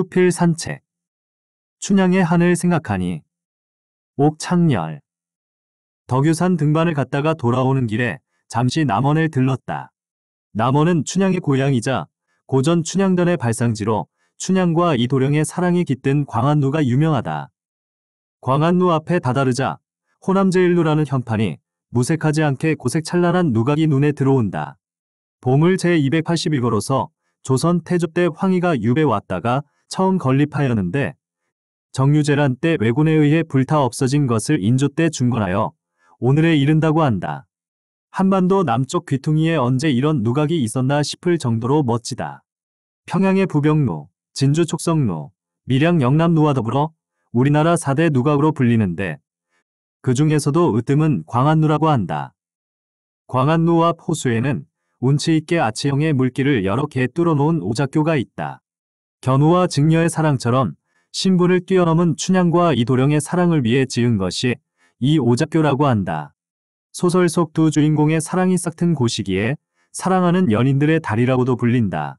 수필 산책. 춘향의 하늘 생각하니. 옥창렬. 덕유산 등반을 갔다가 돌아오는 길에 잠시 남원을 들렀다. 남원은 춘향의 고향이자 고전 춘향전의 발상지로 춘향과 이도령의 사랑이 깃든 광안루가 유명하다. 광안루 앞에 다다르자 호남제일루라는 현판이 무색하지 않게 고색찬란한 누각이 눈에 들어온다. 보물 제281호로서 조선 태조 때 황희가 유배 왔다가 처음 건립하였는데 정유재란 때 왜군에 의해 불타 없어진 것을 인조 때 중건하여 오늘에 이른다고 한다. 한반도 남쪽 귀퉁이에 언제 이런 누각이 있었나 싶을 정도로 멋지다. 평양의 부병루, 진주 촉성루, 밀양 영남루와 더불어 우리나라 4대 누각으로 불리는데 그 중에서도 으뜸은 광안루라고 한다. 광안루 앞 호수에는 운치 있게 아치형의 물길을 여러 개 뚫어놓은 오작교가 있다. 견우와 직녀의 사랑처럼 신분을 뛰어넘은 춘향과 이도령의 사랑을 위해 지은 것이 이 오작교라고 한다. 소설 속 두 주인공의 사랑이 싹튼 곳이기에 사랑하는 연인들의 달이라고도 불린다.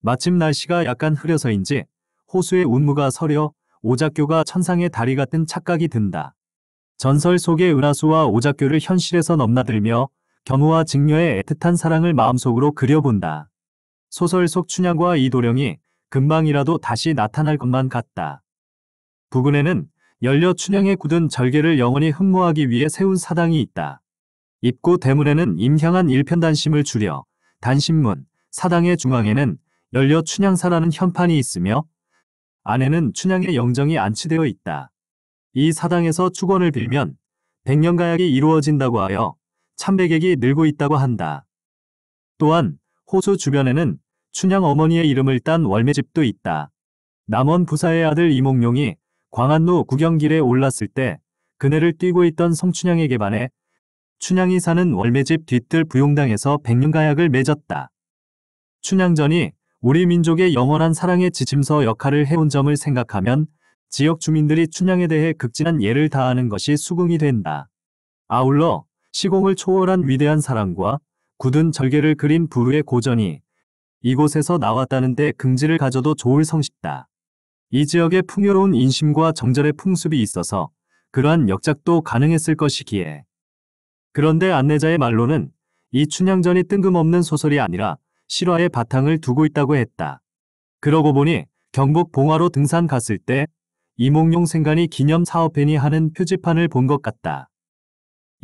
마침 날씨가 약간 흐려서인지 호수의 운무가 서려 오작교가 천상의 다리 같은 착각이 든다. 전설 속의 은하수와 오작교를 현실에서 넘나들며 견우와 직녀의 애틋한 사랑을 마음속으로 그려본다. 소설 속 춘향과 이도령이 금방이라도 다시 나타날 것만 같다. 부근에는 열려 춘향의 굳은 절개를 영원히 흠모하기 위해 세운 사당이 있다. 입구 대문에는 임향한 일편단심을 줄여 단심문, 사당의 중앙에는 열려 춘향사라는 현판이 있으며 안에는 춘향의 영정이 안치되어 있다. 이 사당에서 축원을 빌면 백년가약이 이루어진다고 하여 참배객이 늘고 있다고 한다. 또한 호수 주변에는 춘향 어머니의 이름을 딴 월매집도 있다. 남원 부사의 아들 이몽룡이 광안루 구경길에 올랐을 때 그네를 뛰고 있던 성춘향에게 반해 춘향이 사는 월매집 뒤뜰 부용당에서 백년가약을 맺었다. 춘향전이 우리 민족의 영원한 사랑의 지침서 역할을 해온 점을 생각하면 지역 주민들이 춘향에 대해 극진한 예를 다하는 것이 수긍이 된다. 아울러 시공을 초월한 위대한 사랑과 굳은 절개를 그린 부르의 고전이 이곳에서 나왔다는 데 긍지를 가져도 좋을 성씨다. 이 지역에 풍요로운 인심과 정절의 풍습이 있어서 그러한 역작도 가능했을 것이기에. 그런데 안내자의 말로는 이 춘향전이 뜬금없는 소설이 아니라 실화의 바탕을 두고 있다고 했다. 그러고 보니 경북 봉화로 등산 갔을 때 이몽룡 생간이 기념 사업회니 하는 표지판을 본 것 같다.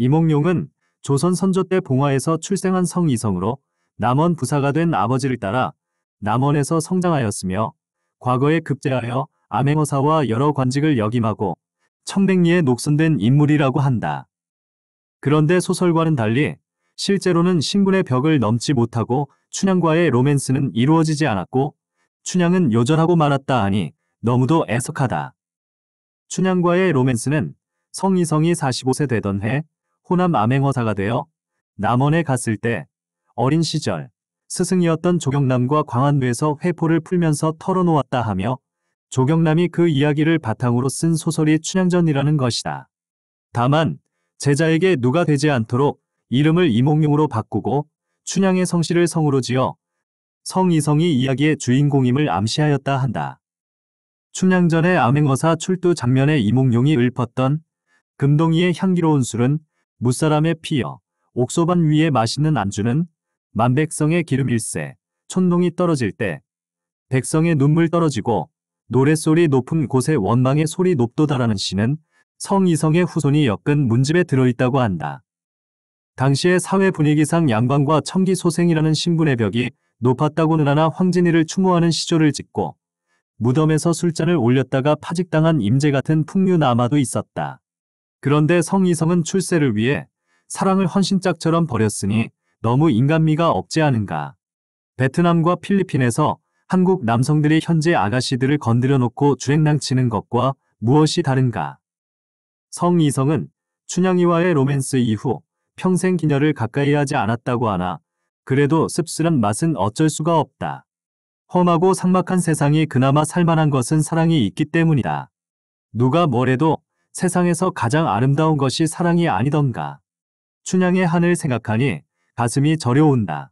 이몽룡은 조선 선조 때 봉화에서 출생한 성이성으로 남원 부사가 된 아버지를 따라 남원에서 성장하였으며 과거에 급제하여 암행어사와 여러 관직을 역임하고 청백리에 녹선된 인물이라고 한다. 그런데 소설과는 달리 실제로는 신분의 벽을 넘지 못하고 춘향과의 로맨스는 이루어지지 않았고 춘향은 요절하고 말았다 하니 너무도 애석하다. 춘향과의 로맨스는 성이성이 45세 되던 해 호남 암행어사가 되어 남원에 갔을 때 어린 시절 스승이었던 조경남과 광안루에서 회포를 풀면서 털어놓았다 하며 조경남이 그 이야기를 바탕으로 쓴 소설이 춘향전이라는 것이다. 다만 제자에게 누가 되지 않도록 이름을 이몽룡으로 바꾸고 춘향의 성씨를 성으로 지어 성이성이 이야기의 주인공임을 암시하였다 한다. 춘향전의 암행어사 출두 장면에 이몽룡이 읊었던 금동이의 향기로운 술은 무사람의 피여 옥소반 위에 맛있는 안주는 만백성의 기름일세 촌농이 떨어질 때 백성의 눈물 떨어지고 노랫소리 높은 곳에 원망의 소리 높도다라는 시는 성이성의 후손이 엮은 문집에 들어있다고 한다. 당시의 사회 분위기상 양반과 청기소생이라는 신분의 벽이 높았다고는 하나 황진이를 추모하는 시조를 짓고 무덤에서 술잔을 올렸다가 파직당한 임제 같은 풍류남아도 있었다. 그런데 성이성은 출세를 위해 사랑을 헌신짝처럼 버렸으니 너무 인간미가 없지 않은가. 베트남과 필리핀에서 한국 남성들이 현재 아가씨들을 건드려 놓고 주행낭치는 것과 무엇이 다른가. 성이성은 춘향이와의 로맨스 이후 평생 기녀를 가까이 하지 않았다고 하나 그래도 씁쓸한 맛은 어쩔 수가 없다. 험하고 삭막한 세상이 그나마 살만한 것은 사랑이 있기 때문이다. 누가 뭐래도 세상에서 가장 아름다운 것이 사랑이 아니던가. 춘향의 하늘 생각하니 가슴이 저려온다.